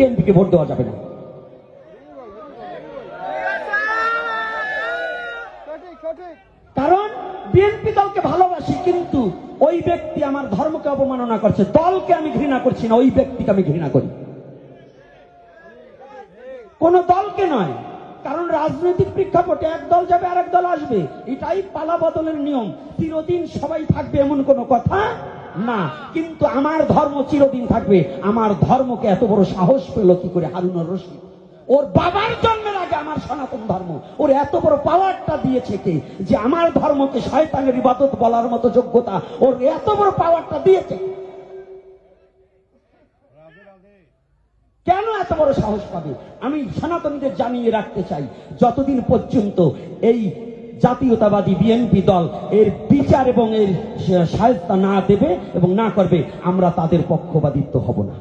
বিএনপিকে ভোট দেওয়া যাবে না। কারণ বিএনপি দলকে ভালোবাসি, কিন্তু ওই ব্যক্তি আমার ধর্মকে অবমাননা করছে। দলকে আমি ঘৃণা করছি না, ওই ব্যক্তিকে আমি ঘৃণা করি, কোন দলকে নয়। কারণ রাজনৈতিক প্রেক্ষাপটে এক দল যাবে আর এক দল আসবে, এটাই পালা বদলের নিয়ম। চিরদিন সবাই থাকবে এমন কোনো কথা না, কিন্তু আমার ধর্ম চিরদিন থাকবে। আমার ধর্মকে এত বড় সাহস পেল কি করে হারুনুর রশিদ? ওর বাবার জন্মের আগে আমার সনাতন ধর্ম ওর এত বড় পাওয়ারটা দিয়েছে কে, যে আমার ধর্মকে শয়তানের ইবাদত বলার মতো যোগ্যতা ওর এত বড় পাওয়ারটা দিয়েছে। কেন এত বড় সাহস পাবে? আমি সনাতনীদের জানিয়ে রাখতে চাই, যতদিন পর্যন্ত এই জাতীয়তাবাদী বিএনপি দল এর বিচার এবং এর শায়েস্তা না দেবে এবং না করবে, আমরা তাদের পক্ষপাতিত্ব হব না।